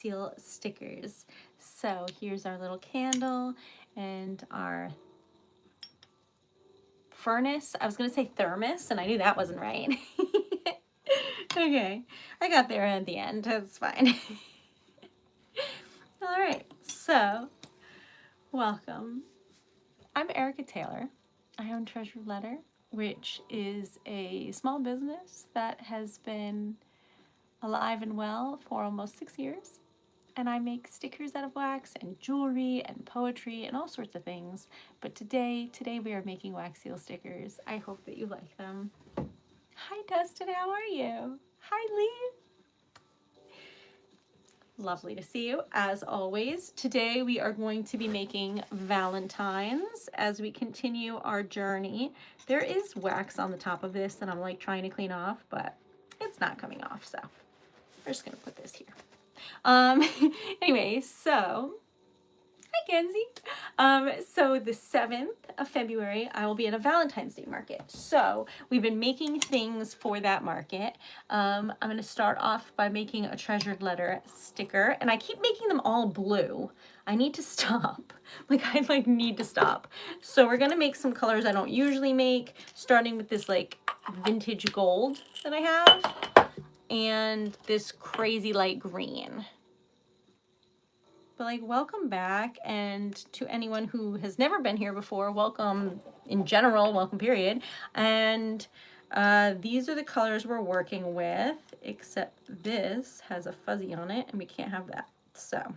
seal stickers. So here's our little candle and our furnace. I was gonna say thermos, and I knew that wasn't right. Okay, I got there at the end. That's fine. All right, so welcome. I'm Erica Taylor. I own TreasuredLetter, which is a small business that has been alive and well for almost 6 years. And I make stickers out of wax and jewelry and poetry and all sorts of things. But today we are making wax seal stickers. I hope that you like them. Hi Dustin, how are you? Hi Lee. Lovely to see you as always. Today we are going to be making Valentines as we continue our journey. There is wax on the top of this that I'm like trying to clean off, but it's not coming off, so we're just gonna put this here. Anyway, so hi Kenzie. So the 7th of February, I will be at a Valentine's Day market. So we've been making things for that market. I'm going to start off by making a TreasuredLetter sticker, and I keep making them all blue. I need to stop. I need to stop. So we're going to make some colors I don't usually make, starting with this like vintage gold that I have and this crazy light green. But like, welcome back, and to anyone who has never been here before, welcome in general, welcome period. And these are the colors we're working with, except this has a fuzzy on it and we can't have that. So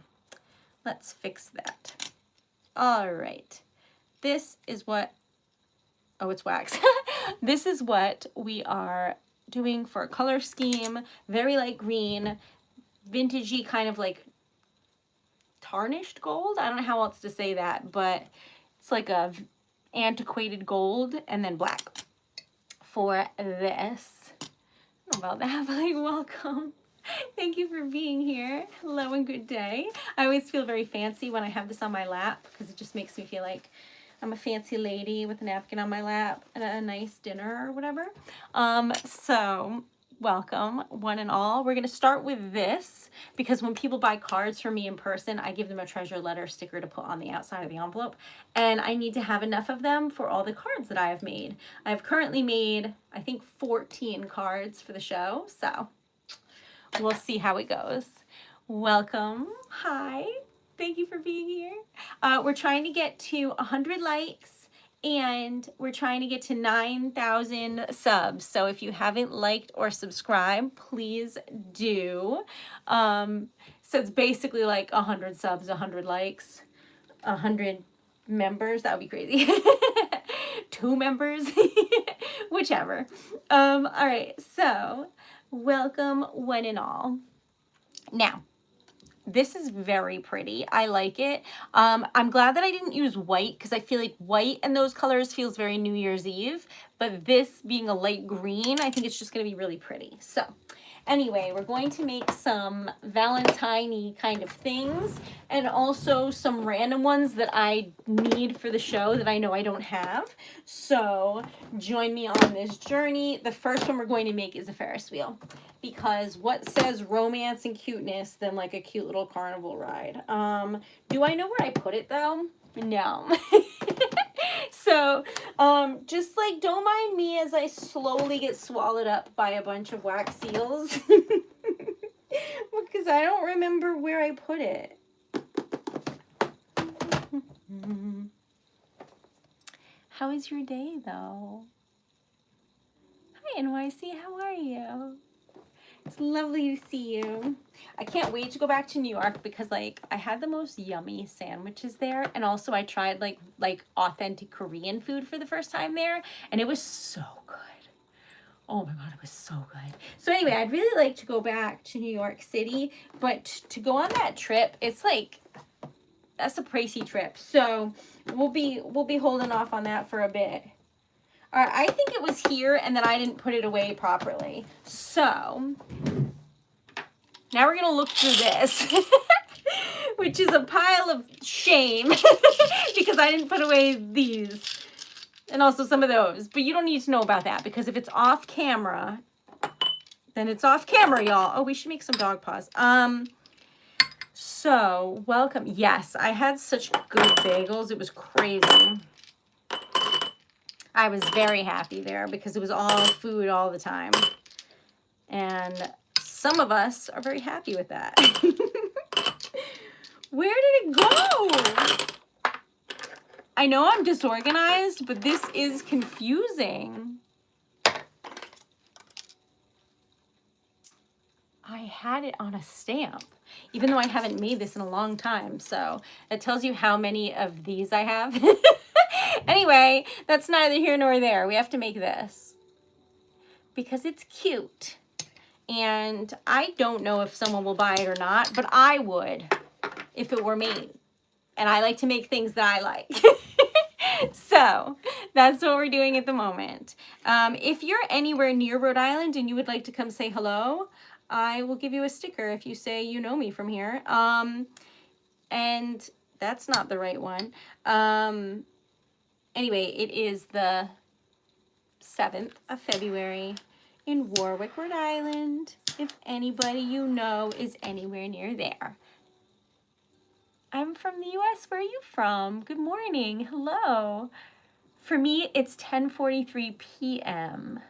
let's fix that. All right, this is what, oh, it's wax. This is what we are doing for a color scheme, very light green, vintagey kind of like tarnished gold. I don't know how else to say that, but it's like a antiquated gold and then black for this. I don't know about that, but like, welcome. Thank you for being here. Hello and good day. I always feel very fancy when I have this on my lap because it just makes me feel like I'm a fancy lady with a napkin on my lap and a nice dinner or whatever. So welcome one and all. We're going to start with this because when people buy cards from me in person, I give them a TreasuredLetter sticker to put on the outside of the envelope, and I need to have enough of them for all the cards that I have made. I've currently made, I think, 14 cards for the show, so we'll see how it goes. Welcome. Hi. Thank you for being here. We're trying to get to 100 likes. And we're trying to get to 9,000 subs. So if you haven't liked or subscribed, please do. So it's basically like 100 subs, 100 likes, 100 members. That would be crazy. 2 members, whichever. All right, so welcome one and all. Now, this is very pretty. I like it. I'm glad that I didn't use white because I feel like white and those colors feels very New Year's Eve. But this being a light green, I think it's just going to be really pretty. So anyway, we're going to make some Valentine-y kind of things and also some random ones that I need for the show that I know I don't have. So join me on this journey. The first one we're going to make is a Ferris wheel, because what says romance and cuteness than like a cute little carnival ride? Do I know where I put it though? No. So just like, don't mind me as I slowly get swallowed up by a bunch of wax seals because I don't remember where I put it. How is your day though? Hi NYC, how are you? It's lovely to see you. I can't wait to go back to New York because like I had the most yummy sandwiches there, and also I tried like authentic Korean food for the first time there, and it was so good. Oh my god, it was so good. So anyway, I'd really like to go back to New York City, but to go on that trip, it's like, that's a pricey trip. So we'll be holding off on that for a bit. All right, I think it was here and then I didn't put it away properly. So now we're gonna look through this, which is a pile of shame because I didn't put away these and also some of those. But you don't need to know about that because if it's off camera, then it's off camera, y'all. Oh, we should make some dog paws. So, welcome. Yes, I had such good bagels. It was crazy. I was very happy there because it was all food all the time. And some of us are very happy with that. Where did it go? I know I'm disorganized, but this is confusing. I had it on a stamp, even though I haven't made this in a long time. So it tells you how many of these I have. Anyway, that's neither here nor there. We have to make this because it's cute. And I don't know if someone will buy it or not, but I would if it were me. And I like to make things that I like. So that's what we're doing at the moment. If you're anywhere near Rhode Island and you would like to come say hello, I will give you a sticker if you say you know me from here. And that's not the right one. Anyway, it is the 7th of February in Warwick, Rhode Island, if anybody you know is anywhere near there. I'm from the US. Where are you from? Good morning. Hello. For me, it's 10:43 p.m.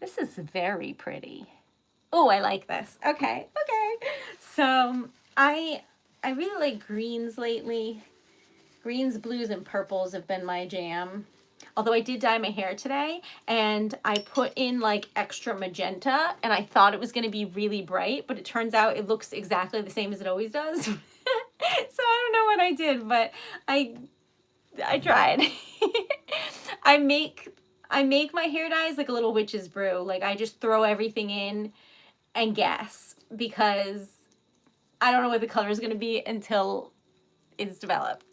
This is very pretty. Oh, I like this. Okay. So I really like greens lately. Greens, blues, and purples have been my jam. Although I did dye my hair today and I put in like extra magenta and I thought it was going to be really bright, but it turns out it looks exactly the same as it always does. So I don't know what I did, but I tried. I make my hair dyes like a little witch's brew. Like I just throw everything in and guess because I don't know what the color is going to be until it's developed.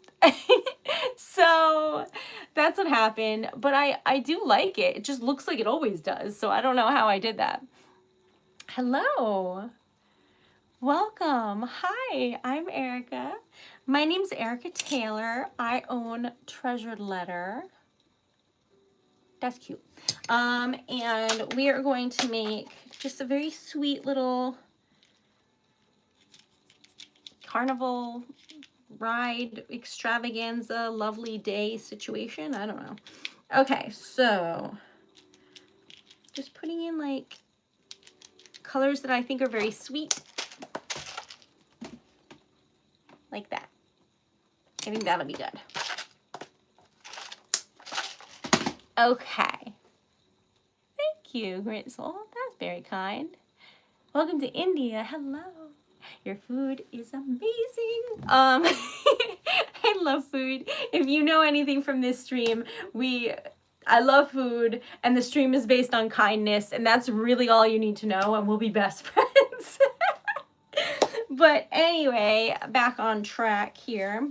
So that's what happened, but I do like it. It just looks like it always does, so I don't know how I did that. Hello. Welcome. Hi, I'm Erica. My name's Erica Taylor. I own TreasuredLetter. That's cute. And we are going to make just a very sweet little carnival ride extravaganza lovely day situation. I don't know. Okay, so just putting in like colors that I think are very sweet, like that. I think that'll be good. Okay, thank you, Gritzel. That's very kind. Welcome to India. Hello. Your food is amazing. I love food. If you know anything from this stream, I love food, and the stream is based on kindness, and that's really all you need to know, and we'll be best friends. But anyway, back on track here.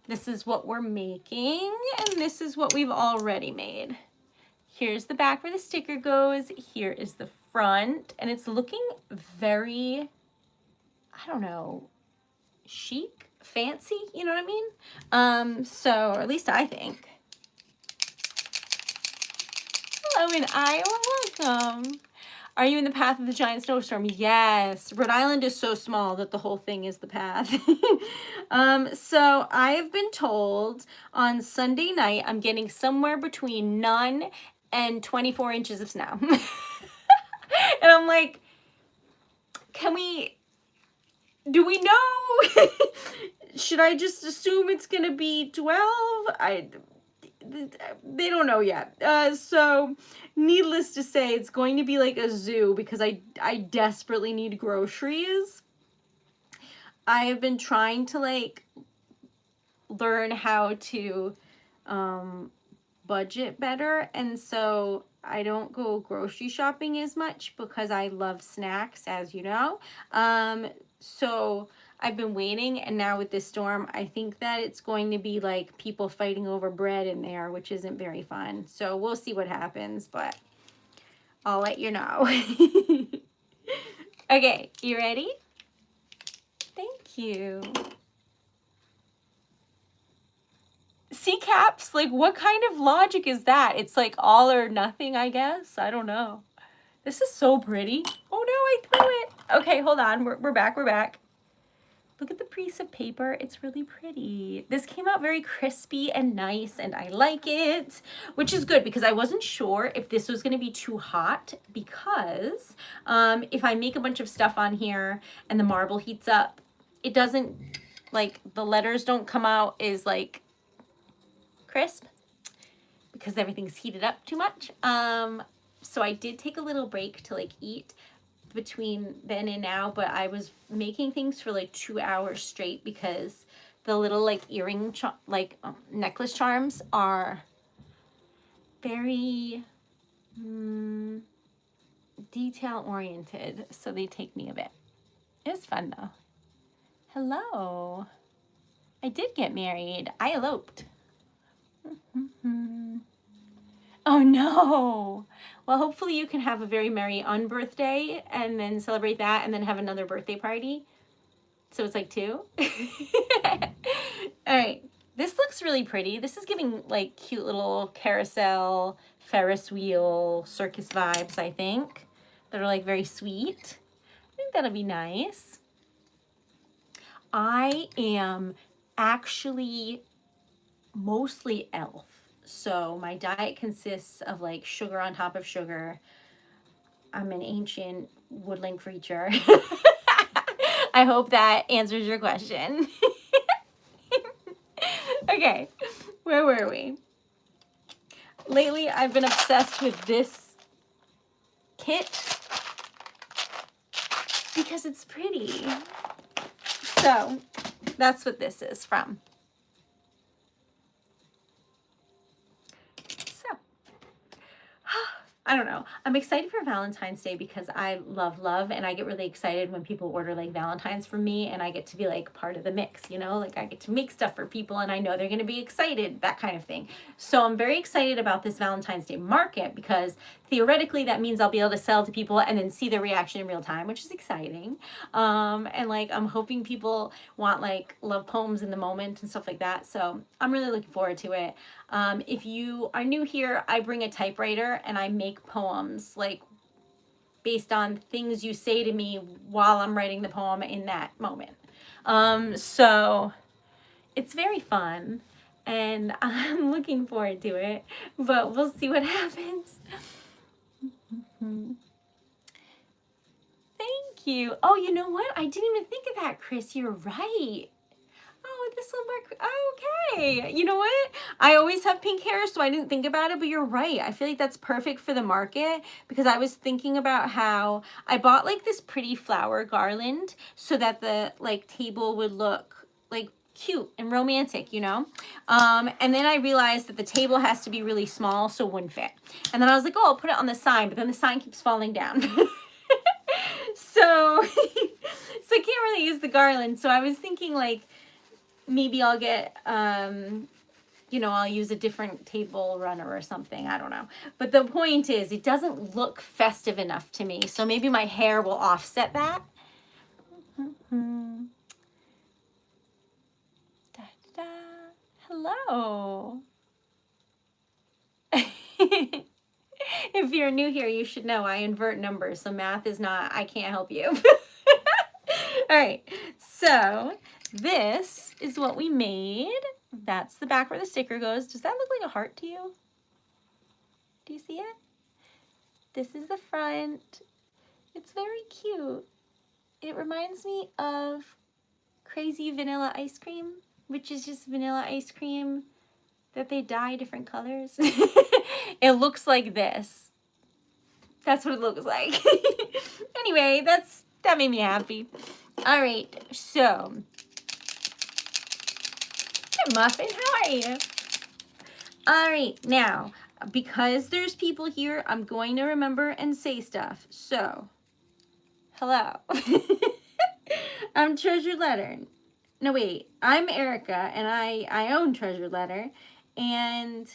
This is what we're making, and this is what we've already made. Here's the back where the sticker goes. Here is the front, and it's looking very, I don't know, chic, fancy, you know what I mean? So, or at least I think. Hello in Iowa, welcome. Are you in the path of the giant snowstorm? Yes. Rhode Island is so small that the whole thing is the path. So I have been told on Sunday night I'm getting somewhere between none and 24 inches of snow. And I'm like, do we know? Should I just assume it's going to be 12? They don't know yet. So needless to say, it's going to be like a zoo because I desperately need groceries. I have been trying to like learn how to budget better, and so I don't go grocery shopping as much because I love snacks, as you know. So I've been waiting, and now with this storm, I think that it's going to be like people fighting over bread in there, which isn't very fun. So we'll see what happens, but I'll let you know. Okay, you ready? Thank you. See, caps, like what kind of logic is that? It's like all or nothing, I guess. I don't know. This is so pretty. Oh no, I threw it. Okay, hold on. We're back. Look at the piece of paper. It's really pretty. This came out very crispy and nice, and I like it, which is good because I wasn't sure if this was going to be too hot because if I make a bunch of stuff on here and the marble heats up, it doesn't, like, the letters don't come out as, like, crisp because everything's heated up too much. So I did take a little break to, like, eat between then and now, but I was making things for like 2 hours straight because the little like earring necklace charms are very detail oriented, so they take me a bit. It was fun though. Hello, I did get married. I eloped. Oh no. Well, hopefully you can have a very merry unbirthday and then celebrate that and then have another birthday party. So it's like 2. All right. This looks really pretty. This is giving like cute little carousel, Ferris wheel, circus vibes, I think. That are like very sweet. I think that'll be nice. I am actually mostly elf. So my diet consists of like sugar on top of sugar. I'm an ancient woodland creature. I hope that answers your question. Okay, where were we? Lately, I've been obsessed with this kit because it's pretty. So that's what this is from. I don't know. I'm excited for Valentine's Day because I love, and I get really excited when people order like Valentines from me and I get to be like part of the mix, you know, like I get to make stuff for people and I know they're going to be excited, that kind of thing. So I'm very excited about this Valentine's Day market because theoretically that means I'll be able to sell to people and then see their reaction in real time, which is exciting. And like I'm hoping people want like love poems in the moment and stuff like that. So I'm really looking forward to it. If you are new here, I bring a typewriter and I make poems like based on things you say to me while I'm writing the poem in that moment. So it's very fun and I'm looking forward to it, but we'll see what happens. Thank you. Oh, you know what? I didn't even think of that, Chris. You're right. Oh, this will work. Okay. You know what? I always have pink hair, so I didn't think about it, but you're right. I feel like that's perfect for the market because I was thinking about how I bought like this pretty flower garland so that the like table would look like cute and romantic, you know? And then I realized that the table has to be really small so it wouldn't fit. And then I was like, oh, I'll put it on the sign, but then the sign keeps falling down. So I can't really use the garland. So I was thinking like, maybe I'll get, you know, I'll use a different table runner or something. I don't know. But the point is, it doesn't look festive enough to me. So maybe my hair will offset that. Da, da, da. Hello. If you're new here, you should know I invert numbers. So math is not, I can't help you. All right. So this is what we made. That's the back where the sticker goes. Does that look like a heart to you? Do you see it? This is the front. It's very cute. It reminds me of Crazy Vanilla Ice Cream, which is just vanilla ice cream that they dye different colors. It looks like this. That's what it looks like. Anyway, that made me happy. All right, so hi Muffin, how are you? All right, now because there's people here, I'm going to remember and say stuff. So, hello. I'm TreasuredLetter. No, wait, I'm Erica, and I own TreasuredLetter, and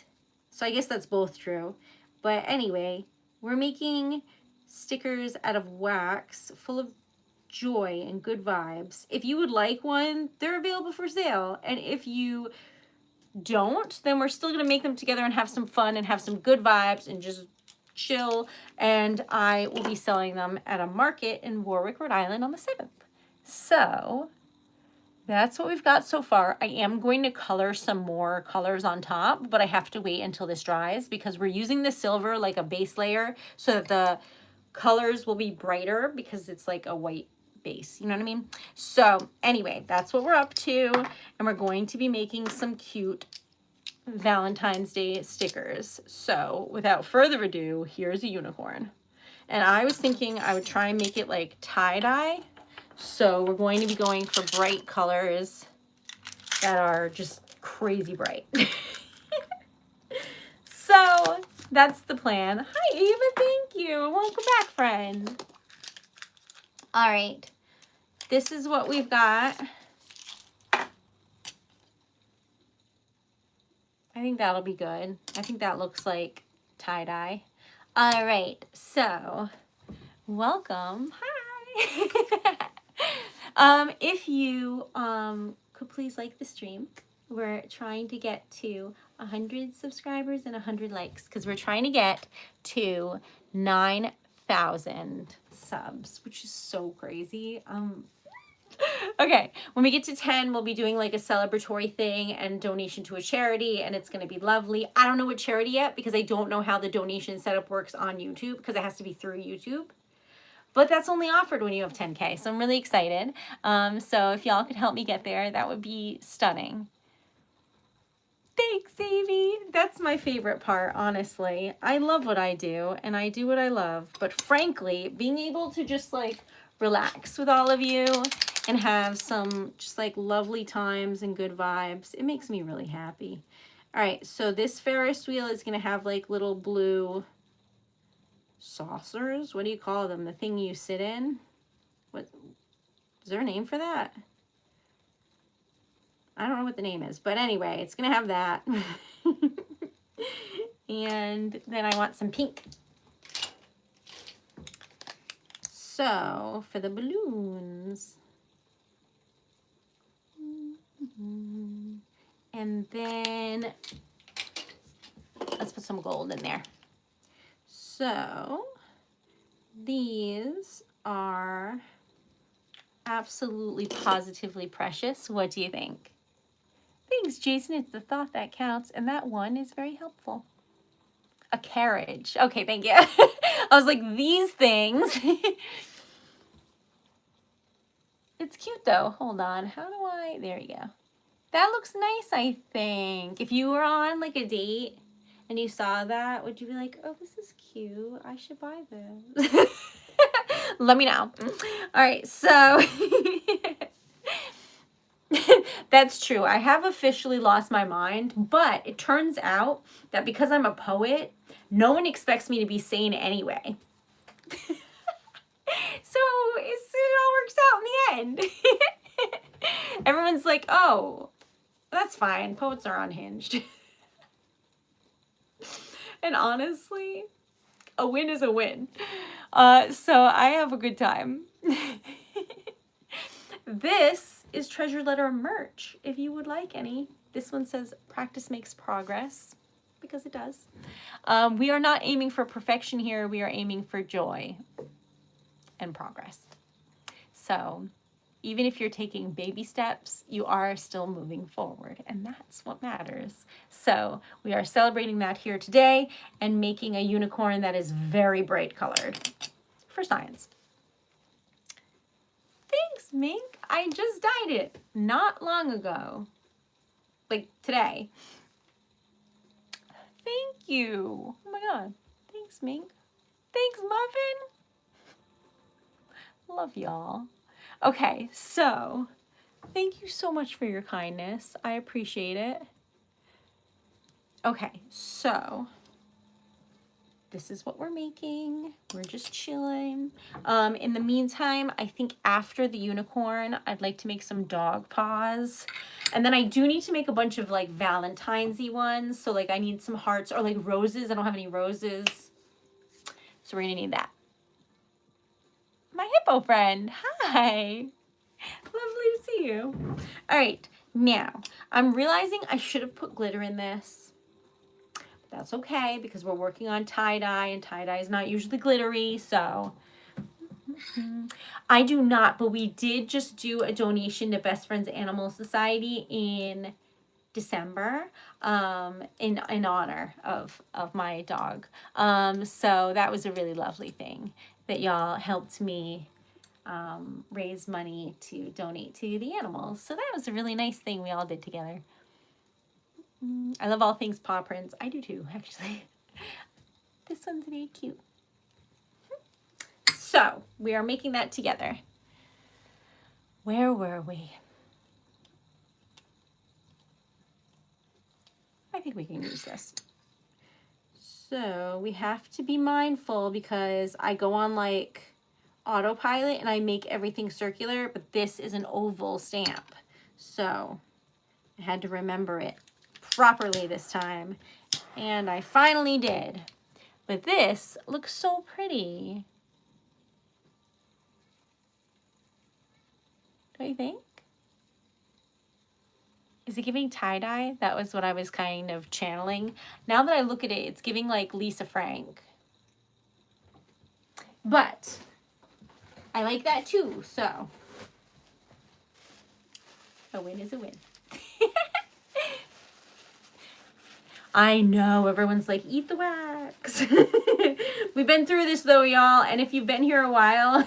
so I guess that's both true. But anyway, we're making stickers out of wax full of joy and good vibes. If you would like one, they're available for sale. And if you don't, then we're still going to make them together and have some fun and have some good vibes and just chill. And I will be selling them at a market in Warwick, Rhode Island on the 7th. So that's what we've got so far. I am going to color some more colors on top, but I have to wait until this dries because we're using the silver like a base layer so that the colors will be brighter because it's like a white base. You know what I mean? So anyway, that's what we're up to. And we're going to be making some cute Valentine's Day stickers. So without further ado, here's a unicorn. And I was thinking I would try and make it like tie-dye. So we're going to be going for bright colors that are just crazy bright. So that's the plan. Hi, Ava. Thank you. Welcome back, friend. All right. This is what we've got. I think that'll be good. I think that looks like tie-dye. All right. So welcome. Hi. If you could please like the stream. We're trying to get to 100 subscribers and 100 likes because we're trying to get to 9,000 subs, which is so crazy. Okay, when we get to 10, we'll be doing like a celebratory thing and donation to a charity, and it's going to be lovely. I don't know what charity yet because I don't know how the donation setup works on YouTube because it has to be through YouTube. But that's only offered when you have 10K, so I'm really excited. So if y'all could help me get there, that would be stunning. Thanks, Evie. That's my favorite part, honestly. I love what I do, and I do what I love. But frankly, being able to just like relax with all of you and have some just like lovely times and good vibes, it makes me really happy. All right, so this Ferris wheel is going to have like little blue saucers. What do you call them? The thing you sit in? What is there a name for that? I don't know what the name is, but anyway, it's gonna have that. And then I want some pink. So for the balloons. And then let's put some gold in there. So these are absolutely positively precious. What do you think? Thanks, Jason. It's the thought that counts, and that one is very helpful. A carriage. Okay, thank you. I was like, these things. It's cute, though. Hold on. How do I... There you go. That looks nice, I think. If you were on, like, a date and you saw that, would you be like, oh, this is cute. I should buy this. Let me know. All right, so... That's true. I have officially lost my mind, but it turns out that because I'm a poet, no one expects me to be sane anyway. So it all works out in the end. Everyone's like, oh, that's fine. Poets are unhinged. And honestly, a win is a win. So I have a good time. This is Treasured Letter merch, if you would like any. This one says, practice makes progress, because it does. We are not aiming for perfection here. We are aiming for joy and progress. So even if you're taking baby steps, you are still moving forward, and that's what matters. So we are celebrating that here today and making a unicorn that is very bright colored for science. Thanks, Mink. I just dyed it not long ago. Like today. Thank you. Oh my God. Thanks, Mink. Thanks, Muffin. Love y'all. Okay, so thank you so much for your kindness. I appreciate it. Okay, so this is what we're making. We're just chilling. In the meantime, I think after the unicorn, I'd like to make some dog paws. And then I do need to make a bunch of like Valentine's-y ones. So like I need some hearts or like roses. I don't have any roses. So we're gonna need that. My hippo friend, hi. Lovely to see you. All right, now I'm realizing I should have put glitter in this. That's okay because we're working on tie-dye and tie-dye is not usually glittery, so I do not, but we did just do a donation to Best Friends Animal Society in December, in honor of my dog. So that was a really lovely thing that y'all helped me raise money to donate to the animals. So that was a really nice thing we all did together. I love all things paw prints. I do too, actually. This one's very cute. So we are making that together. Where were we? I think we can use this. So we have to be mindful because I go on like autopilot and I make everything circular, but this is an oval stamp. So I had to remember it properly this time. And I finally did. But this looks so pretty. Don't you think? Is it giving tie-dye? That was what I was kind of channeling. Now that I look at it, it's giving like Lisa Frank. But I like that too, so a win is a win. I know, everyone's like, eat the wax. We've been through this though, y'all, and if you've been here a while,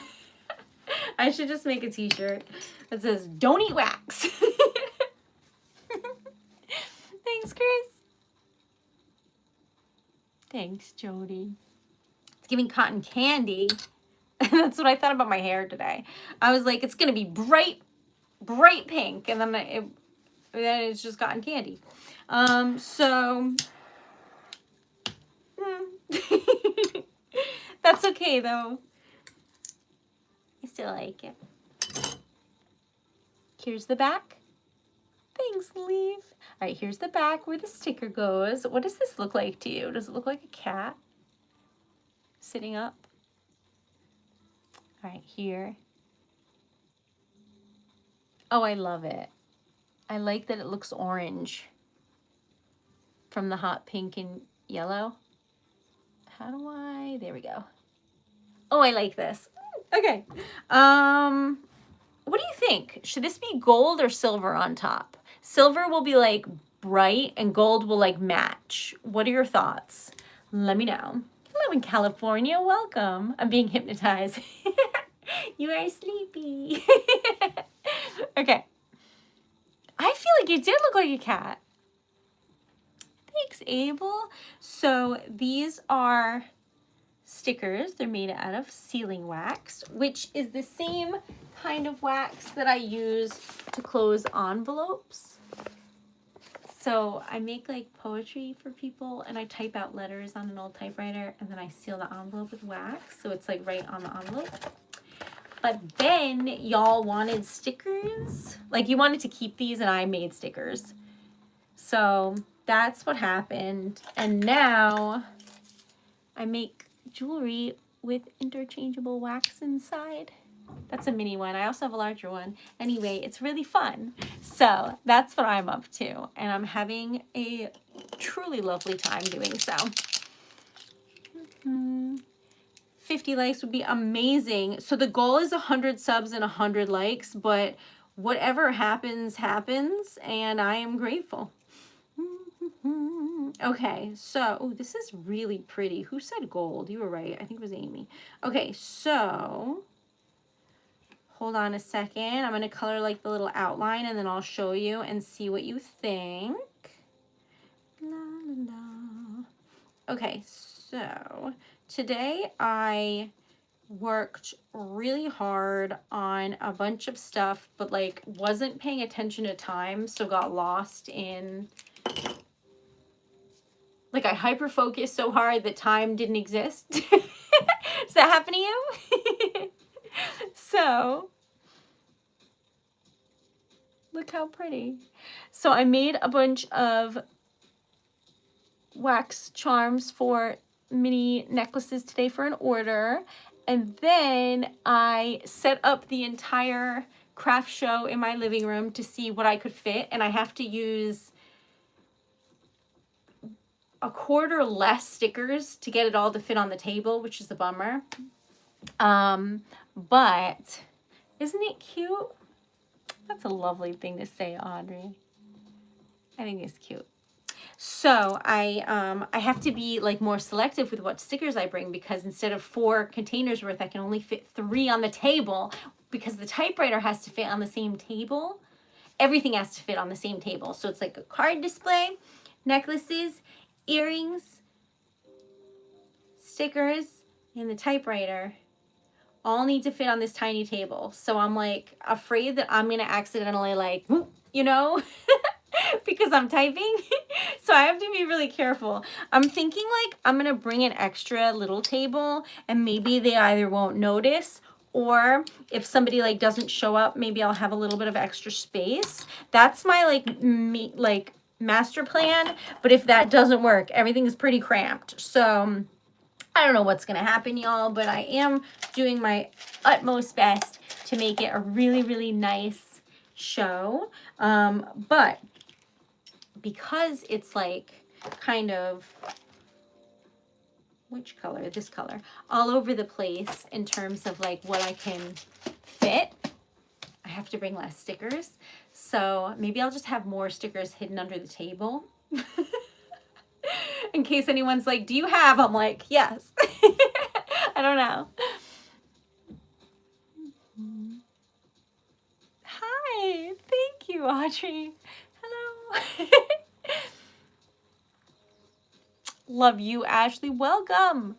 I should just make a t-shirt that says, don't eat wax. Thanks, Chris. Thanks, Jody. It's giving cotton candy. That's what I thought about my hair today. I was like, it's going to be bright pink. And then it's just cotton candy. That's okay, though. I still like it. Here's the back. Thanks, Leaf. All right, here's the back where the sticker goes. What does this look like to you? Does it look like a cat sitting up? All right, here. Oh, I love it. I like that it looks orange from the hot pink and yellow. How do I? There we go. Oh, I like this. Okay. What do you think? Should this be gold or silver on top? Silver will be like bright and gold will like match. What are your thoughts? Let me know. Hello in California. Welcome. I'm being hypnotized. You are sleepy. Okay. I feel like it did look like a cat. Thanks, Abel. So these are stickers. They're made out of sealing wax, which is the same kind of wax that I use to close envelopes. So I make like poetry for people and I type out letters on an old typewriter and then I seal the envelope with wax so it's like right on the envelope. But then y'all wanted stickers. Like you wanted to keep these and I made stickers. So that's what happened. And now I make jewelry with interchangeable wax inside. That's a mini one. I also have a larger one. Anyway, it's really fun. So that's what I'm up to. And I'm having a truly lovely time doing so. 50 likes would be amazing. So the goal is 100 subs and 100 likes, but whatever happens, happens. And I am grateful. Okay, so oh, this is really pretty. Who said gold? You were right. I think it was Amy. Okay, so hold on a second. I'm going to color like the little outline and then I'll show you and see what you think. La, la, la. Okay, so today I worked really hard on a bunch of stuff, but like wasn't paying attention to time, so got lost in... Like I hyper-focused so hard that time didn't exist. Does that happen to you? So, look how pretty. So I made a bunch of wax charms for mini necklaces today for an order. And then I set up the entire craft show in my living room to see what I could fit. And I have to use a quarter less stickers to get it all to fit on the table, which is a bummer. But isn't it cute? That's a lovely thing to say, Audrey. I think it's cute. So I have to be like more selective with what stickers I bring, because instead of 4 containers worth, I can only fit 3 on the table, because the typewriter has to fit on the same table. Everything has to fit on the same table. So it's like a card display, necklaces, earrings, stickers, and the typewriter all need to fit on this tiny table. So I'm like afraid that I'm gonna accidentally like, you know, because I'm typing. So I have to be really careful. I'm thinking like I'm gonna bring an extra little table, and maybe they either won't notice, or if somebody like doesn't show up, maybe I'll have a little bit of extra space. That's my like master plan. But if that doesn't work, everything is pretty cramped. So I don't know what's gonna happen, y'all, but I am doing my utmost best to make it a really, really nice show. But because it's like kind of, which color? This color. All over the place in terms of like what I can fit, I have to bring less stickers. So maybe I'll just have more stickers hidden under the table. In case anyone's like, do you have? I'm like, yes. I don't know. Hi. Thank you, Audrey. Hello. Love you, Ashley. Welcome.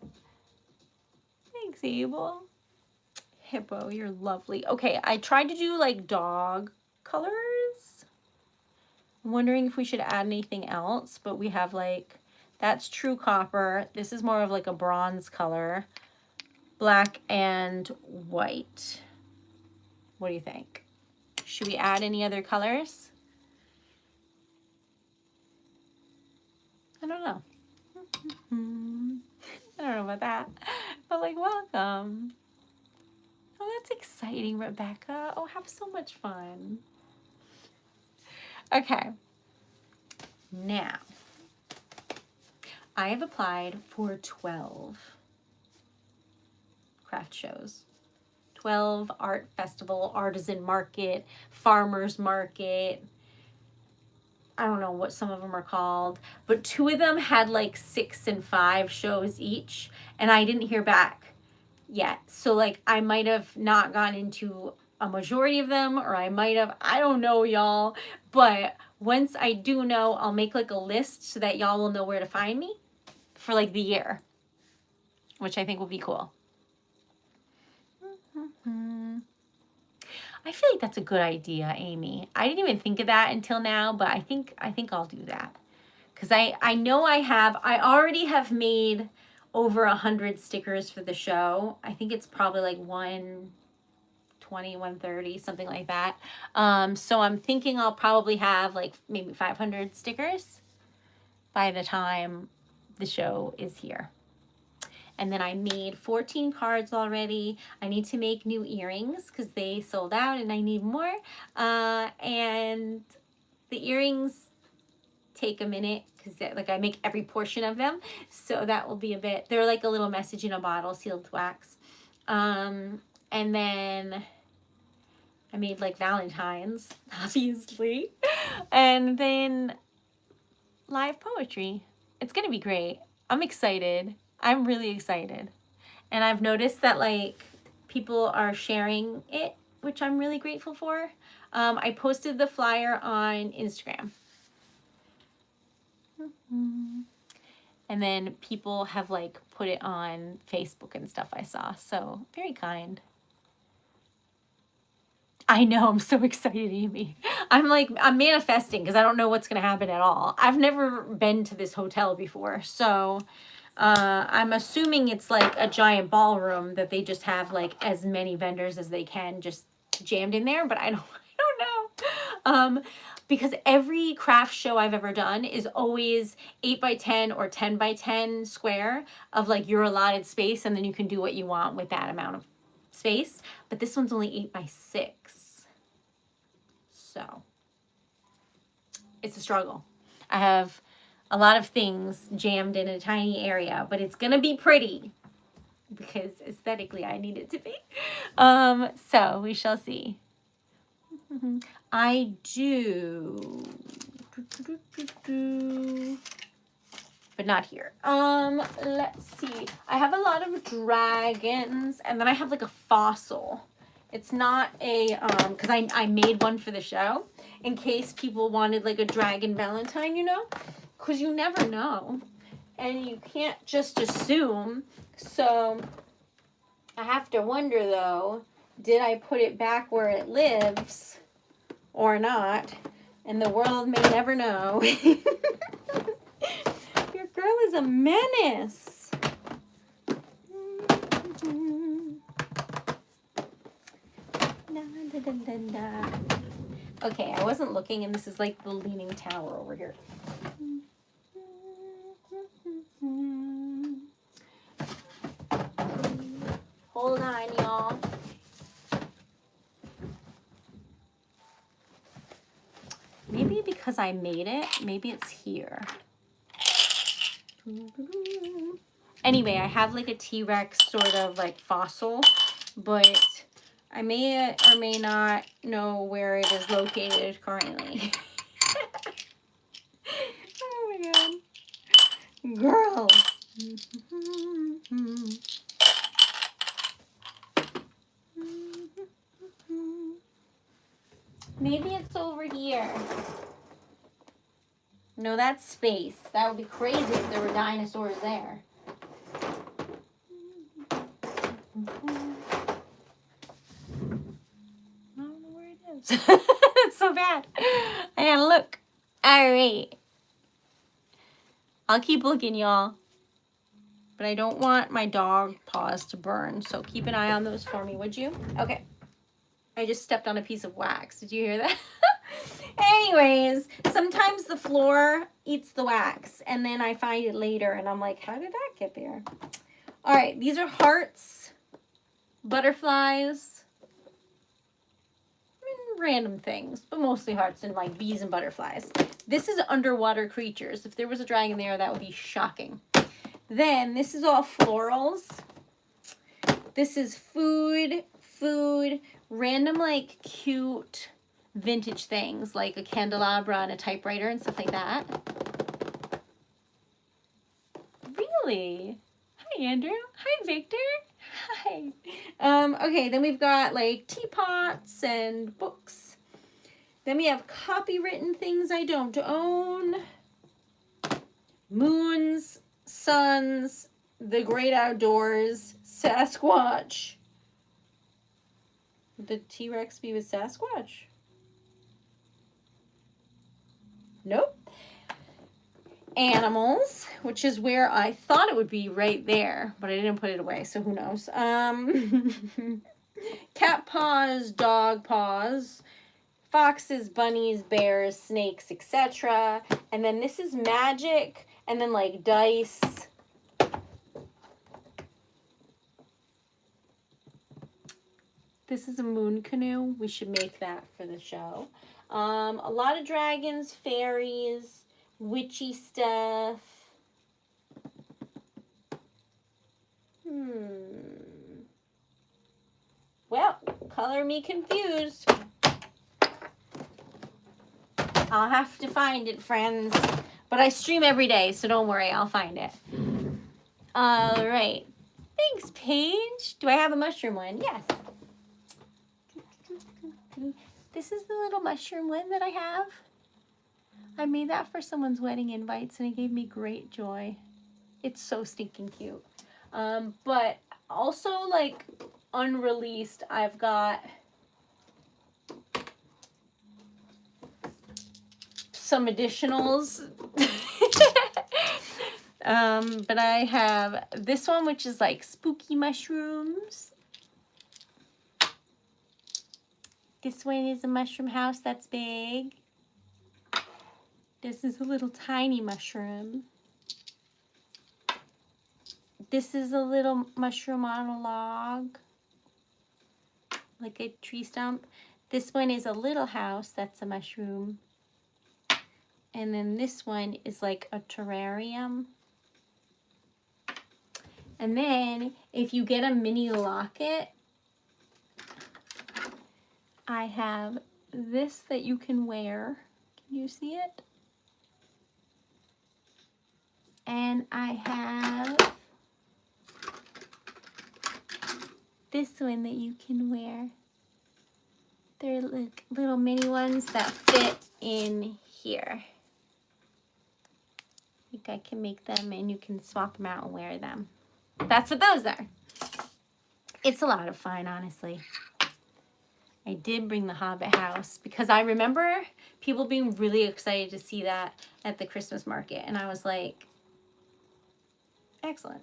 Thanks, Abel. Hippo, you're lovely. Okay, I tried to do like dog colors. I'm wondering if we should add anything else, but we have like, that's true copper. This is more of like a bronze color. Black and white. What do you think? Should we add any other colors? I don't know. I don't know about that. But like, welcome. Oh, that's exciting, Rebecca. Oh, have so much fun. Okay. Now, I have applied for 12 craft shows. 12 art festival, artisan market, farmers market. I don't know what some of them are called, but 2 of them had like 6 and 5 shows each, and I didn't hear back yet. So like I might have not gone into a majority of them, or I might have, I don't know, y'all. But once I do know, I'll make like a list so that y'all will know where to find me for like the year, which I think will be cool. I feel like that's a good idea, Amy. I didn't even think of that until now, but I think I'll do that. Because I know I already have made over 100 stickers for the show. I think it's probably like 120, 130, something like that. So I'm thinking I'll probably have like maybe 500 stickers by the time the show is here. And then I made 14 cards already. I need to make new earrings because they sold out and I need more. And the earrings take a minute because like I make every portion of them. So that will be a bit, they're like a little message in a bottle sealed with wax. And then I made like Valentines, obviously. And then live poetry. It's going to be great. I'm excited. I'm really excited. And I've noticed that like people are sharing it, which I'm really grateful for. I posted the flyer on Instagram. And then people have like put it on Facebook and stuff I saw. So very kind. I know, I'm so excited, Amy. I'm manifesting because I don't know what's going to happen at all. I've never been to this hotel before. So I'm assuming it's like a giant ballroom that they just have like as many vendors as they can just jammed in there. But I don't know. Because every craft show I've ever done is always 8x10 or 10x10 square of like your allotted space. And then you can do what you want with that amount of space. But this one's only 8x6. So it's a struggle. I have a lot of things jammed in a tiny area, but it's going to be pretty. It'll because aesthetically I need it to be. So we shall see. I do. But not here. Let's see. I have a lot of dragons, and then I have like a fossil. It's not a, because I made one for the show, in case people wanted like a dragon Valentine, you know? Because you never know. And you can't just assume. So I have to wonder, though, did I put it back where it lives or not? And the world may never know. Your girl is a menace. Okay, I wasn't looking, and this is like the Leaning Tower over here. Hold on, y'all. Maybe because I made it, maybe it's here. Anyway, I have like a T-Rex sort of like fossil, but I may or may not know where it is located currently. Oh my god. Girl. Maybe it's over here. No, that's space. That would be crazy if there were dinosaurs there. I don't know where it is. It's so bad. I gotta look. Alright. I'll keep looking, y'all. But I don't want my dog paws to burn, so keep an eye on those for me, would you? Okay. I just stepped on a piece of wax. Did you hear that? Anyways, sometimes the floor eats the wax, and then I find it later, and I'm like, how did that get there? All right, these are hearts, butterflies, random things, but mostly hearts and like bees and butterflies. This is underwater creatures. If there was a dragon there, that would be shocking. Then this is all florals. This is food, random like cute vintage things like a candelabra and a typewriter and stuff like that. Really? Hi, Andrew. Hi, Victor. Hi. Okay, then we've got like teapots and books. Then we have copywritten things I don't own. Moons, suns, the great outdoors, Sasquatch. Would the T-Rex be with Sasquatch? Nope. Animals, which is where I thought it would be right there, but I didn't put it away, so who knows. Cat paws, dog paws, foxes, bunnies, bears, snakes, etc. And then this is magic, and then like dice. This is a moon canoe. We should make that for the show. A lot of dragons, fairies, witchy stuff. Well, color me confused. I'll have to find it, friends. But I stream every day, so don't worry, I'll find it. All right. Thanks, Paige. Do I have a mushroom one? Yes. This is the little mushroom one that I have. I made that for someone's wedding invites, and it gave me great joy. It's so stinking cute. But also, like, unreleased, I've got some additionals. But I have this one, which is like spooky mushrooms. This one is a mushroom house that's big. This is a little tiny mushroom. This is a little mushroom on a log, like a tree stump. This one is a little house that's a mushroom. And then this one is like a terrarium. And then if you get a mini locket, I have this that you can wear. Can you see it? And I have this one that you can wear. They're like little mini ones that fit in here. I think I can make them and you can swap them out and wear them. That's what those are. It's a lot of fun, honestly. I did bring the Hobbit house because I remember people being really excited to see that at the Christmas market. And I was like, excellent.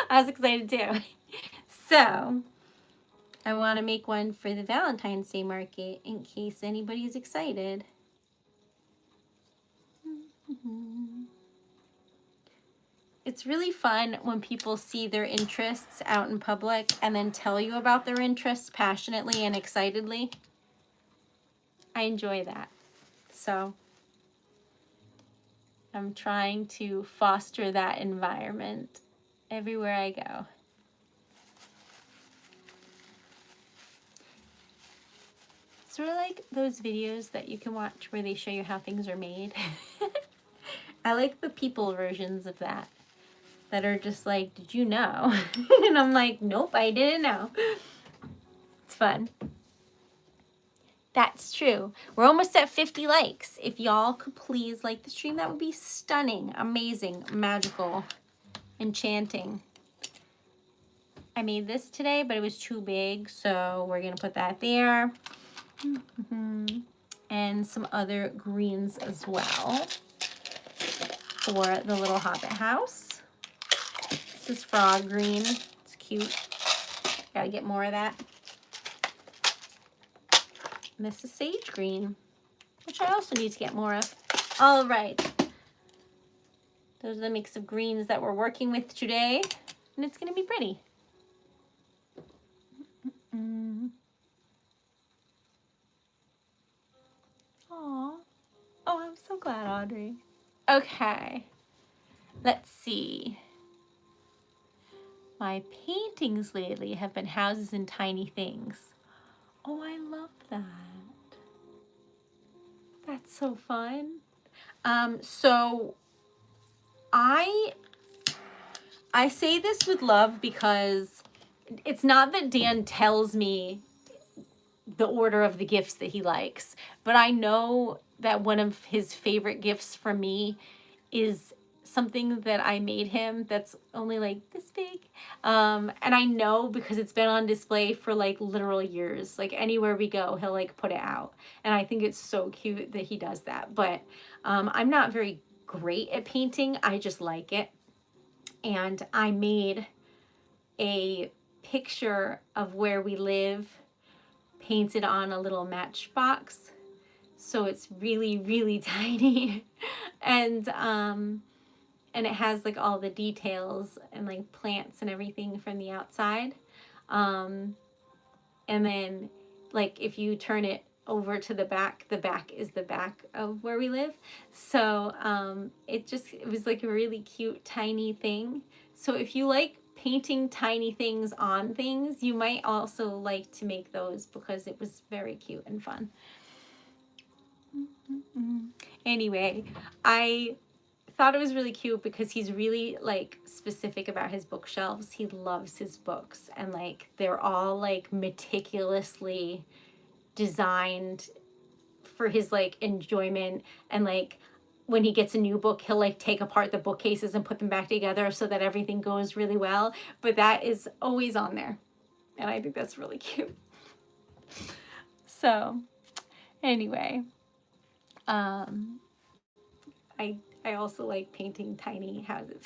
I was excited too. So I want to make one for the Valentine's Day market in case anybody's excited. It's really fun when people see their interests out in public and then tell you about their interests passionately and excitedly. I enjoy that. So I'm trying to foster that environment everywhere I go. Sort of like those videos that you can watch where they show you how things are made. I like the people versions of that are just like, did you know? And I'm like, nope, I didn't know. It's fun. That's true. We're almost at 50 likes. If y'all could please like the stream, that would be stunning, amazing, magical, enchanting. I made this today, but it was too big, so we're gonna put that there. And some other greens as well for the little Hobbit house. This is frog green. It's cute. Gotta get more of that. And this is sage green, which I also need to get more of. All right. Those are the mix of greens that we're working with today, and it's gonna be pretty. Aw. Oh, I'm so glad, Audrey. Okay. Let's see. My paintings lately have been houses and tiny things. Oh, I love that. That's so fun. So I say this with love because it's not that Dan tells me the order of the gifts that he likes, but I know that one of his favorite gifts from me is something that I made him that's only like this big. And I know because it's been on display for like literal years. Like anywhere we go, he'll like put it out. And I think it's so cute that he does that. But I'm not very great at painting. I just like it. And I made a picture of where we live painted on a little matchbox. So it's really, really tiny. And it has like all the details and like plants and everything from the outside. And then like if you turn it over to the back is the back of where we live. So it was like a really cute tiny thing. So if you like painting tiny things on things, you might also like to make those because it was very cute and fun. Anyway, I thought it was really cute because he's really like specific about his bookshelves. He loves his books and like they're all like meticulously designed for his like enjoyment. And like when he gets a new book, he'll like take apart the bookcases and put them back together so that everything goes really well. But that is always on there. And I think that's really cute. So anyway, I also like painting tiny houses.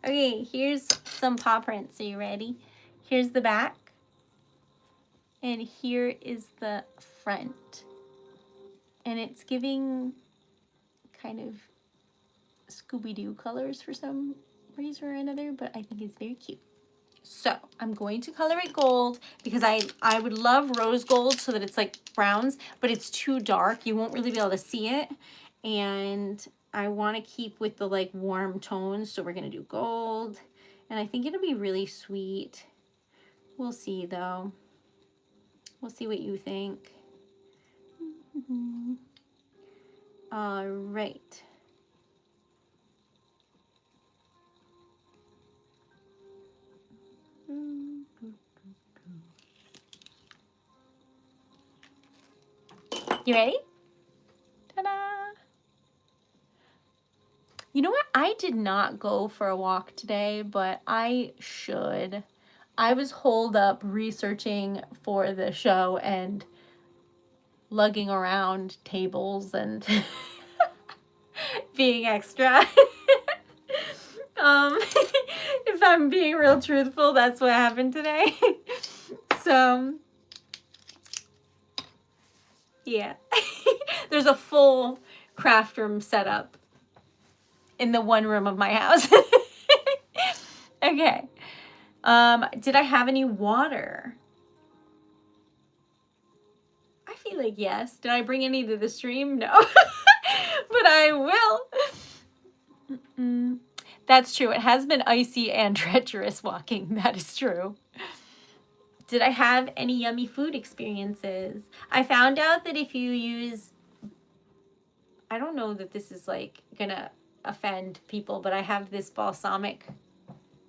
Okay, here's some paw prints. Are you ready? Here's the back. And here is the front. And it's giving kind of Scooby-Doo colors for some reason or another, but I think it's very cute. So I'm going to color it gold because I would love rose gold so that it's like browns, but it's too dark. You won't really be able to see it. And I want to keep with the like warm tones. So we're going to do gold. And I think it'll be really sweet. We'll see though. We'll see what you think. All right. You ready? Ta-da! You know what? I did not go for a walk today, but I should. I was holed up researching for the show and lugging around tables and being extra. If I'm being real truthful, that's what happened today. So, yeah. There's a full craft room set up in the one room of my house. Okay. Did I have any water? I feel like yes. Did I bring any to the stream? No. But I will. That's true. It has been icy and treacherous walking. That is true. Did I have any yummy food experiences? I found out that if you use, I don't know that this is like gonna offend people, but I have this balsamic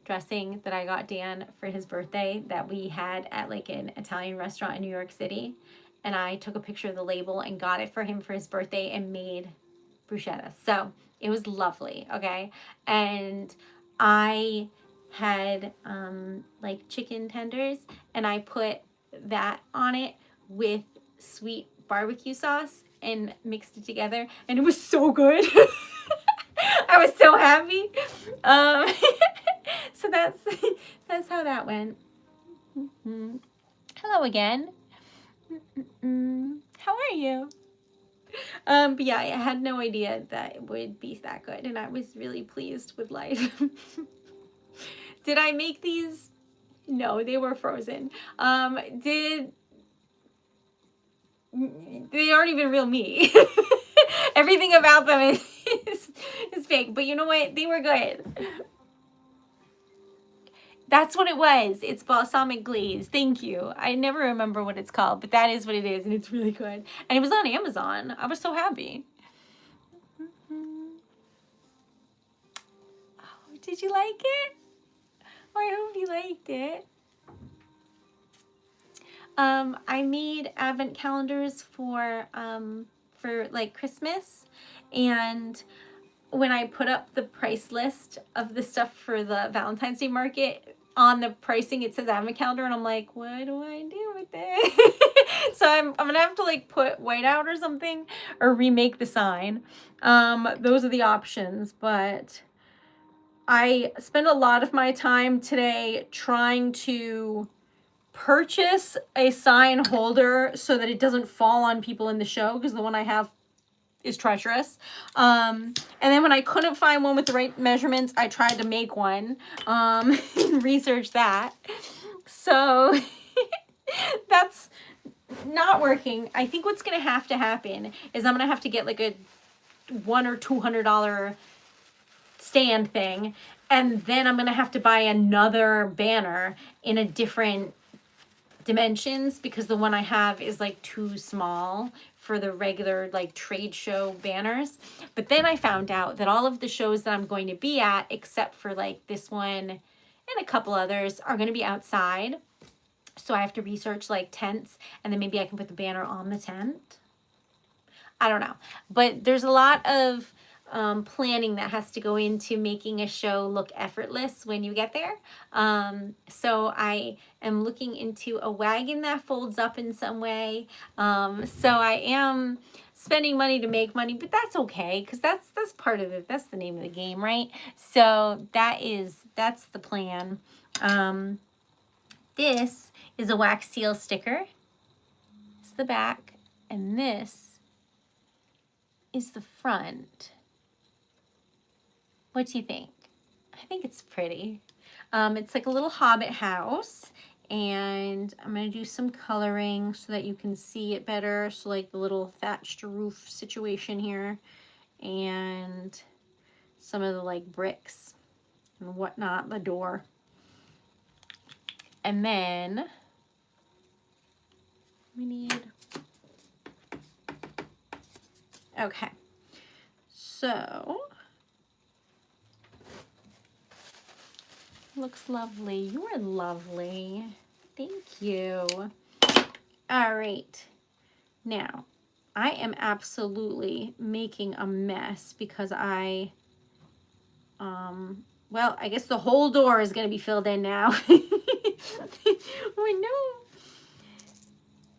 dressing that I got Dan for his birthday that we had at like an Italian restaurant in New York City. And I took a picture of the label and got it for him for his birthday and made bruschetta. So it was lovely, okay? And I had like chicken tenders and I put that on it with sweet barbecue sauce and mixed it together and it was so good. I was so happy. So that's how that went. Hello again. How are you? But yeah, I had no idea that it would be that good, and I was really pleased with life. Did I make these? No, they were frozen. They aren't even real meat. Everything about them is fake. But you know what? They were good. That's what it was. It's balsamic glaze. Thank you. I never remember what it's called, but that is what it is, and it's really good. And it was on Amazon. I was so happy. Oh, did you like it? Oh, I hope you liked it. I made advent calendars for like Christmas, and when I put up the price list of the stuff for the Valentine's Day market, on the pricing it says advent calendar, and I'm like, what do I do with it? So I'm gonna have to like put white out or something, or remake the sign. Those are the options, but I spent a lot of my time today trying to purchase a sign holder so that it doesn't fall on people in the show, because the one I have is treacherous. And then when I couldn't find one with the right measurements, I tried to make one, research that. So that's not working. I think what's going to happen is I'm going to have to get like a $100 or $200 stand thing. And then I'm going to have to buy another banner in a different dimensions, because the one I have is like too small for the regular like trade show banners. But then I found out that all of the shows that I'm going to be at, except for like this one and a couple others, are going to be outside. So I have to research like tents, and then maybe I can put the banner on the tent. I don't know. But there's a lot of planning that has to go into making a show look effortless when you get there. So I am looking into a wagon that folds up in some way. So I am spending money to make money, but that's okay, because that's part of it. That's the name of the game, right? So that's the plan. This is a wax seal sticker. It's the back, and this is the front. What do you think? I think it's pretty. It's like a little Hobbit house, and I'm going to do some coloring so that you can see it better. So like the little thatched roof situation here and some of the like bricks and whatnot, the door. And then we need, okay, so looks lovely. You are lovely. Thank you. All right. Now, I am absolutely making a mess because well, I guess the whole door is going to be filled in now. Oh, no.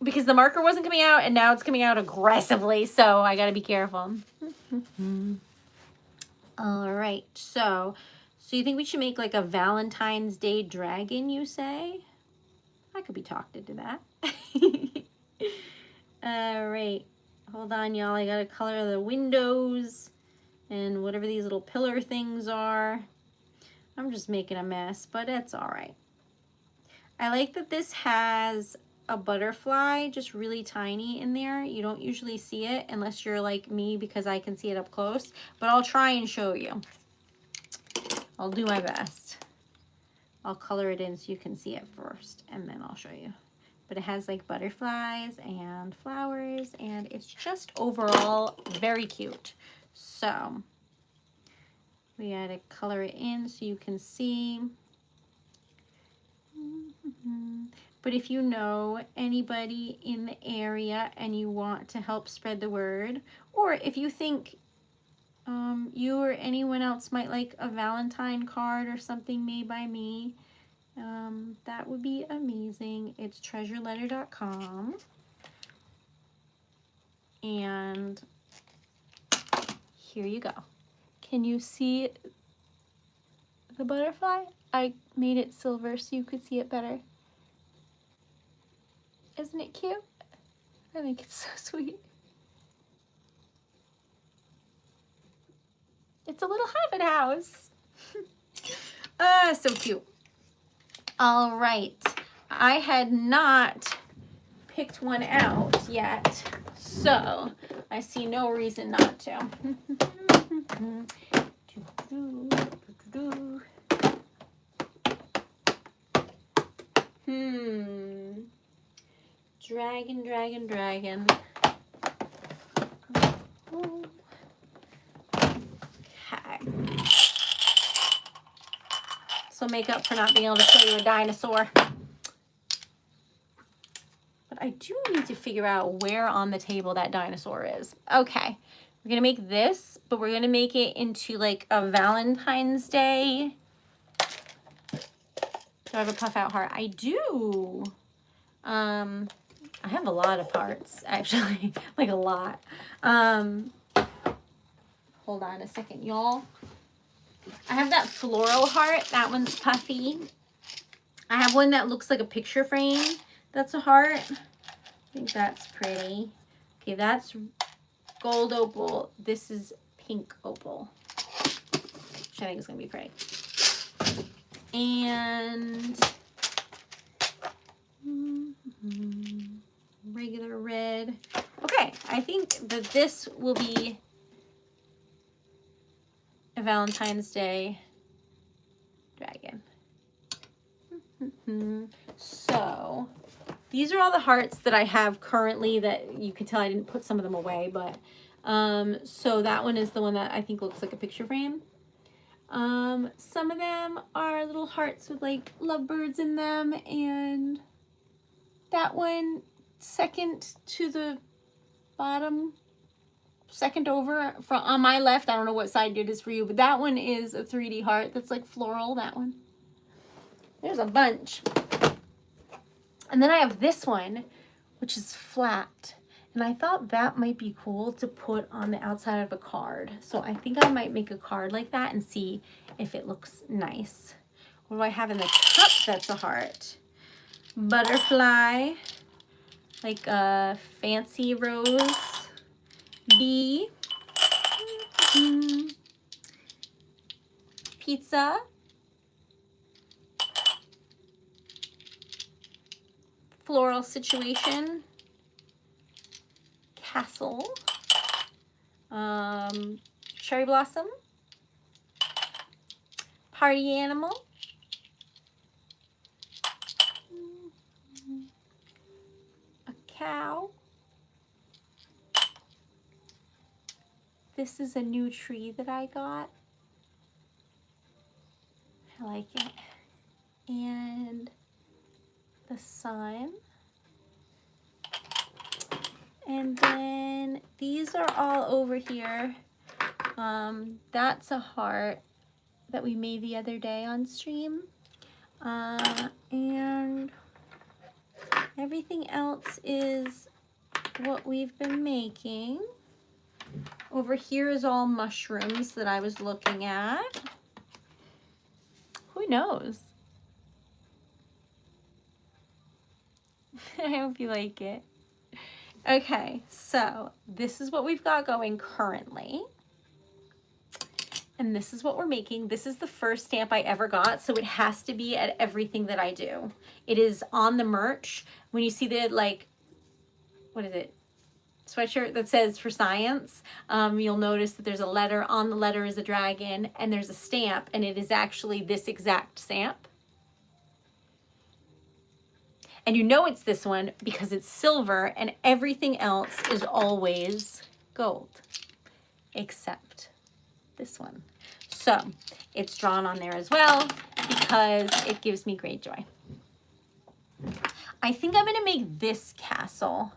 Because the marker wasn't coming out and now it's coming out aggressively, so I got to be careful. All right. So you think we should make like a Valentine's Day dragon, you say? I could be talked into that. All right. Hold on, y'all. I got to color the windows and whatever these little pillar things are. I'm just making a mess, but it's all right. I like that this has a butterfly just really tiny in there. You don't usually see it unless you're like me because I can see it up close, but I'll try and show you. I'll do my best. I'll color it in so you can see it first and then I'll show you. But it has like butterflies and flowers and it's just overall very cute. So we gotta color it in so you can see. But if you know anybody in the area and you want to help spread the word, or if you think you or anyone else might like a Valentine card or something made by me, that would be amazing. It's TreasuredLetter.com. And here you go. Can you see the butterfly? I made it silver so you could see it better. Isn't it cute? I think it's so sweet. It's a little Hobbit house. So cute. All right. I had not picked one out yet, so I see no reason not to. Dragon, dragon, dragon. Okay. So make up for not being able to show you a dinosaur. But I do need to figure out where on the table that dinosaur is. Okay. We're going to make this, but we're going to make it into like a Valentine's Day. Do I have a puff out heart? I do. I have a lot of hearts, actually. Like a lot. Hold on a second, y'all. I have that floral heart. That one's puffy. I have one that looks like a picture frame. That's a heart. I think that's pretty. Okay, that's gold opal. This is pink opal, which I think is going to be pretty. And regular red. Okay, I think that this will be a Valentine's Day dragon. So these are all the hearts that I have currently that you can tell I didn't put some of them away, but so that one is the one that I think looks like a picture frame. Some of them are little hearts with like lovebirds in them, and that one second to the bottom, second over from on my left. I don't know what side it is for you, but that one is a 3D heart that's like floral. That one. There's a bunch. And then I have this one, which is flat. And I thought that might be cool to put on the outside of a card. So I think I might make a card like that and see if it looks nice. What do I have in the cup that's a heart? Butterfly, like a fancy rose bee, pizza, floral situation, castle, cherry blossom, party animal, a cow. This is a new tree that I got. I like it. And the sun. And then these are all over here. That's a heart that we made the other day on stream. And everything else is what we've been making. Over here is all mushrooms that I was looking at. Who knows? I hope you like it. Okay, so this is what we've got going currently. And this is what we're making. This is the first stamp I ever got, so it has to be at everything that I do. It is on the merch. When you see the, like, what is it? Sweatshirt that says for science, you'll notice that there's a letter. On the letter is a dragon, and there's a stamp, and it is actually this exact stamp. And you know it's this one because it's silver, and everything else is always gold, except this one. So it's drawn on there as well because it gives me great joy. I think I'm gonna make this castle,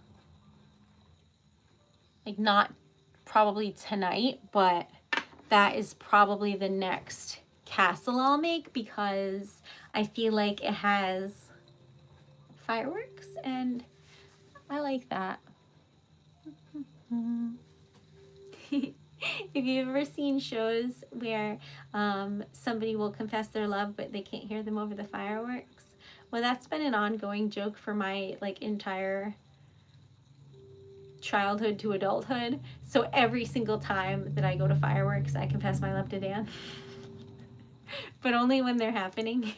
like not probably tonight, but that is probably the next castle I'll make because I feel like it has fireworks and I like that. If you've ever seen shows where somebody will confess their love but they can't hear them over the fireworks, well, that's been an ongoing joke for my like entire childhood to adulthood. So every single time that I go to fireworks, I confess my love to Dan. But only when they're happening.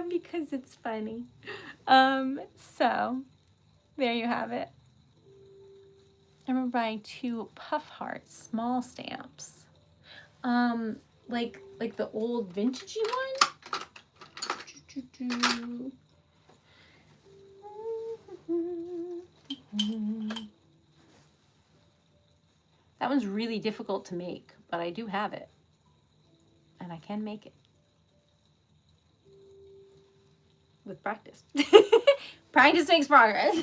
Because it's funny. So there you have it. I remember buying 2 puff hearts, small stamps. Like the old vintagey one. That one's really difficult to make, but I do have it. And I can make it. With practice. Practice makes progress.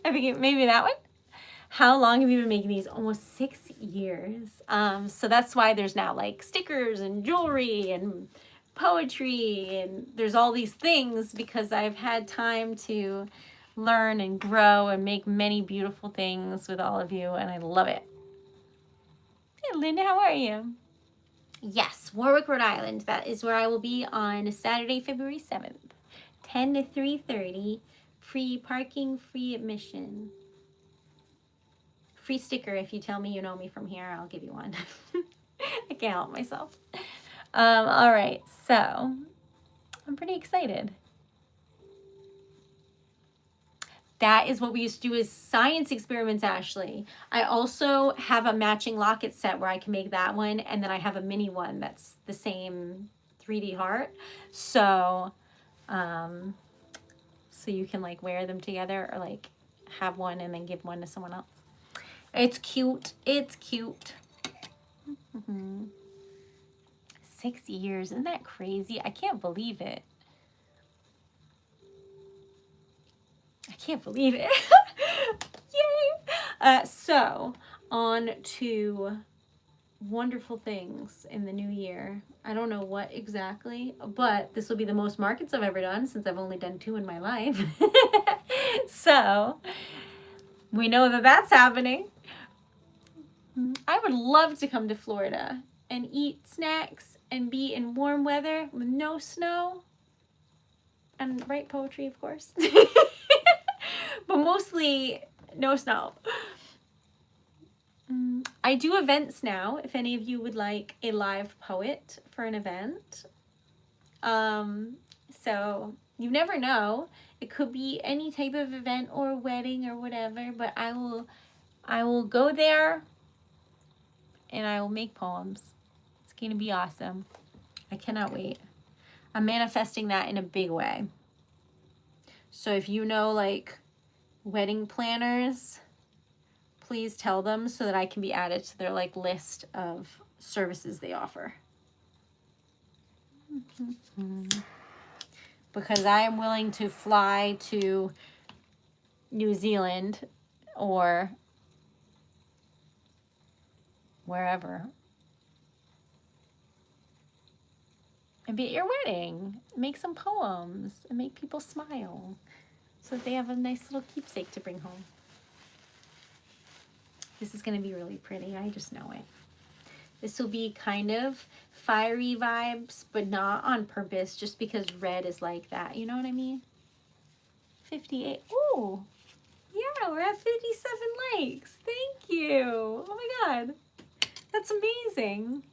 I think maybe that one. How long have you been making these? Almost 6 years. So that's why there's now like stickers and jewelry and poetry and there's all these things because I've had time to learn and grow and make many beautiful things with all of you and I love it. Hey Linda, how are you? Yes, Warwick, Rhode Island. That is where I will be on Saturday, February 7th, 10 to 3:30. Free parking, free admission. Free sticker if you tell me you know me from here. I'll give you one. I can't help myself. All right, so I'm pretty excited. That is what we used to do as science experiments, Ashley. I also have a matching locket set where I can make that one, and then I have a mini one that's the same 3D heart. So, so you can like wear them together or like have one and then give one to someone else. It's cute. It's cute. 6 years. Isn't that crazy? I can't believe it. I can't believe it. Yay! So, on to wonderful things in the new year. I don't know what exactly, but this will be the most markets I've ever done since I've only done 2 in my life. So, we know that that's happening. I would love to come to Florida and eat snacks and be in warm weather with no snow and write poetry, of course. But mostly no snow. I do events now, if any of you would like a live poet for an event. So you never know It could be any type of event or wedding or whatever, but I will go there and I will make poems. It's going to be awesome. I cannot wait. I'm manifesting that in a big way. So if you know like wedding planners, please tell them so that I can be added to their like list of services they offer. Because I am willing to fly to New Zealand or wherever and be at your wedding, make some poems, and make people smile so that they have a nice little keepsake to bring home. This is going to be really pretty. I just know it. This will be kind of fiery vibes, but not on purpose, just because red is like that. You know what I mean? 58. Oh, yeah, we're at 57 likes. Thank you. Oh my God. That's amazing.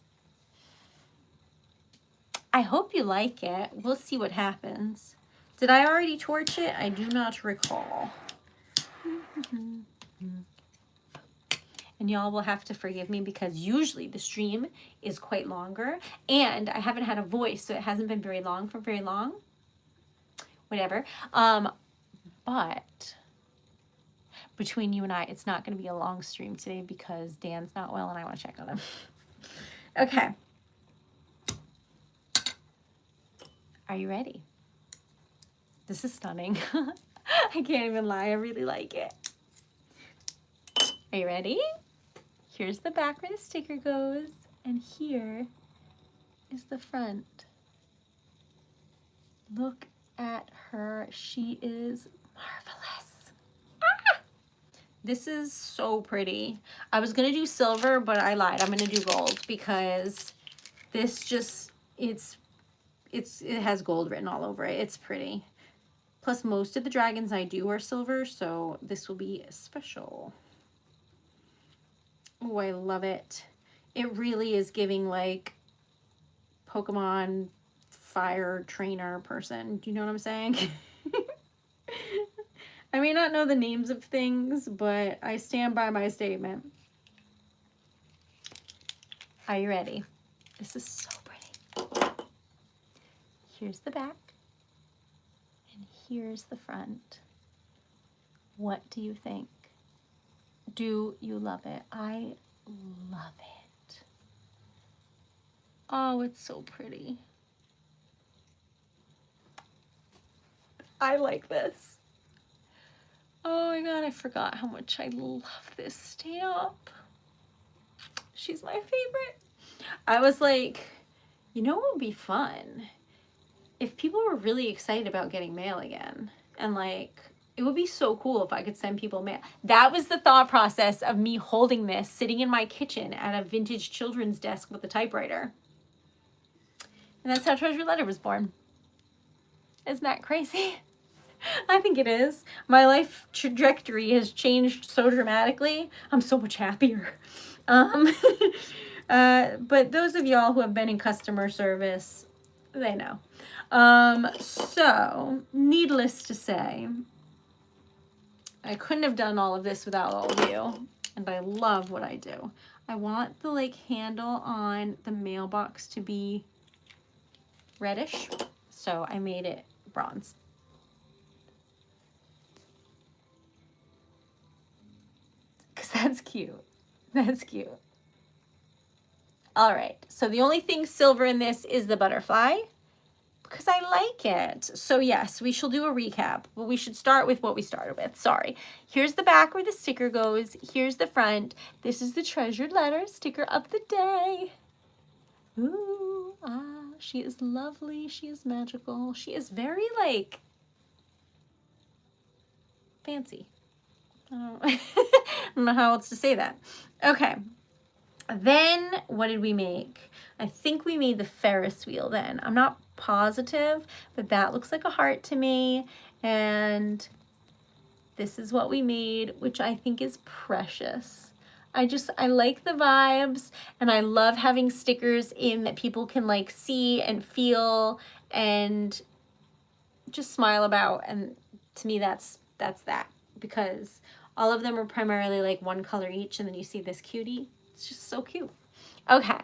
I hope you like it. We'll see what happens. Did I already torch it? I do not recall. And y'all will have to forgive me because usually the stream is quite longer and I haven't had a voice, so it hasn't been very long for very long. Whatever. But between you and I, it's not going to be a long stream today because Dan's not well and I want to check on him. Okay. Are you ready? This is stunning. I can't even lie. I really like it. Are you ready? Here's the back where the sticker goes, and here is the front. Look at her. She is marvelous. Ah! This is so pretty. I was going to do silver, but I lied. I'm going to do gold because this just, it has gold written all over it. It's pretty. Plus, most of the dragons I do are silver, so this will be special. Oh, I love it. It really is giving like Pokemon fire trainer person. Do you know what I'm saying? I may not know the names of things, but I stand by my statement. Are you ready? This is so pretty. Here's the back. And here's the front. What do you think? Do you love it? I love it. Oh, it's so pretty. I like this. Oh my God, I forgot how much I love this stamp. She's my favorite. I was like, you know what would be fun? If people were really excited about getting mail again, and like, it would be so cool if I could send people mail. That was the thought process of me holding this, sitting in my kitchen at a vintage children's desk with a typewriter. And that's how Treasured Letter was born. Isn't that crazy? I think it is. My life trajectory has changed so dramatically. I'm so much happier. But those of y'all who have been in customer service, they know. So, needless to say, I couldn't have done all of this without all of you, and I love what I do. I want the like handle on the mailbox to be reddish, so I made it bronze. Because that's cute. That's cute. All right, so the only thing silver in this is the butterfly, because I like it. So yes, we shall do a recap, but we should start with what we started with. Sorry. Here's the back where the sticker goes. Here's the front. This is the Treasured Letter sticker of the day. Ooh, she is lovely. She is magical. She is very like fancy. I don't know how else to say that. Okay. Then what did we make? I think we made the Ferris wheel then. I'm not positive, but that looks like a heart to me. And this is what we made, which I think is precious. I like the vibes, and I love having stickers in that people can like see and feel and just smile about. And to me, that's that, because all of them are primarily like one color each, and then you see this cutie. It's just so cute. Okay.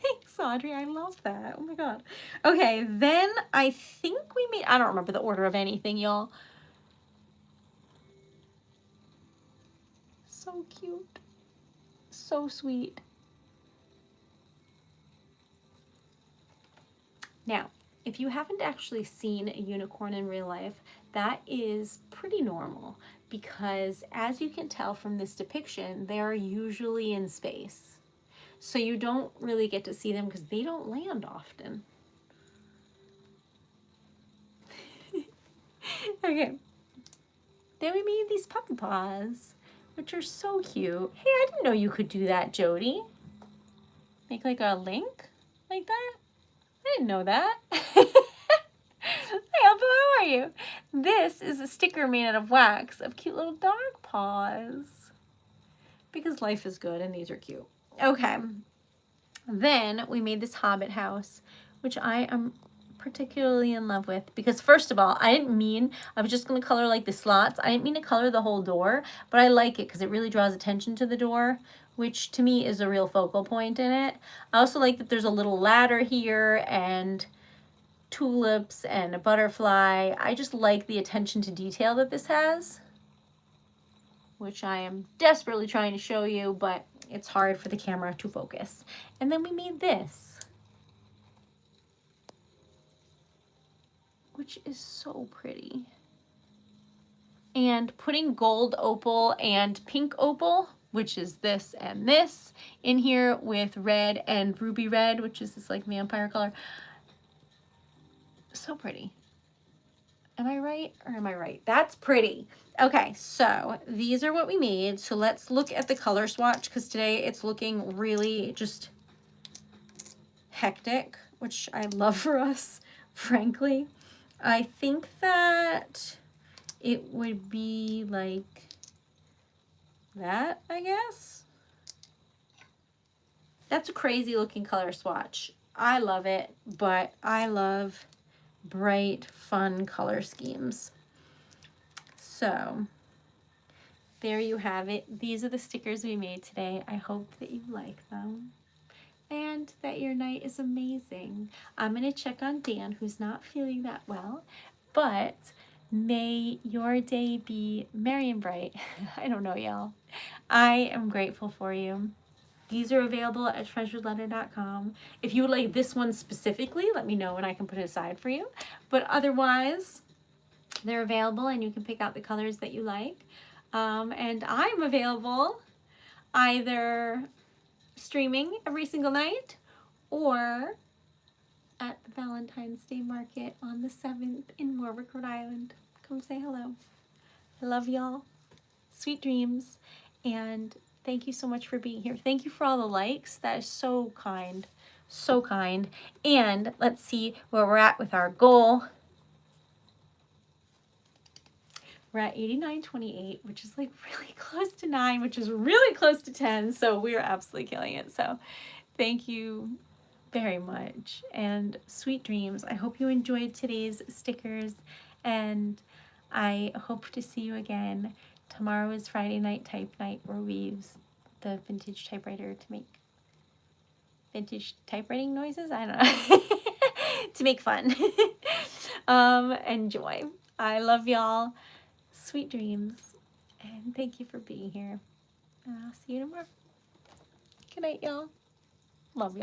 Thanks, Audrey. I love that. Oh my God. Okay, then I think we made, I don't remember the order of anything, y'all. So cute. So sweet. Now, if you haven't actually seen a unicorn in real life, that is pretty normal, because as you can tell from this depiction, they are usually in space. So you don't really get to see them because they don't land often. Okay. Then we made these puppy paws, which are so cute. Hey, I didn't know you could do that, Jody. Make like a link like that? I didn't know that. Hey, Elba, how are you? This is a sticker made out of wax of cute little dog paws, because life is good and these are cute. Okay. Then we made this Hobbit house, which I am particularly in love with, because first of all, I was just going to color like the slots. I didn't mean to color the whole door, but I like it because it really draws attention to the door, which to me is a real focal point in it. I also like that there's a little ladder here and tulips and a butterfly. I just like the attention to detail that this has, which I am desperately trying to show you, but it's hard for the camera to focus. And then we made this, which is so pretty. And putting gold opal and pink opal, which is this and this, in here with red and ruby red, which is this like vampire color. So pretty. Am I right or am I right? That's pretty. Okay, so these are what we made. So let's look at the color swatch, because today it's looking really just hectic, which I love for us, frankly. I think that it would be like that, I guess. That's a crazy looking color swatch. I love it, but I love bright, fun color schemes. So there you have it. These are the stickers we made today. I hope that you like them and that your night is amazing. I'm going to check on Dan, who's not feeling that well, but may your day be merry and bright. I don't know, y'all. I am grateful for you. These are available at TreasuredLetter.com. If you would like this one specifically, let me know and I can put it aside for you. But otherwise, they're available and you can pick out the colors that you like. And I'm available either streaming every single night or at the Valentine's Day Market on the 7th in Warwick, Rhode Island. Come say hello. I love y'all. Sweet dreams. And thank you so much for being here. Thank you for all the likes. That is so kind. So kind. And let's see where we're at with our goal. We're at 89.28, which is like really close to 9, which is really close to 10. So we are absolutely killing it. So thank you very much. And sweet dreams. I hope you enjoyed today's stickers. And I hope to see you again. Tomorrow is Friday night type night, where we use the vintage typewriter to make vintage typewriting noises. I don't know. To make fun. And joy. I love y'all. Sweet dreams. And thank you for being here. And I'll see you tomorrow. Good night, y'all. Love y'all.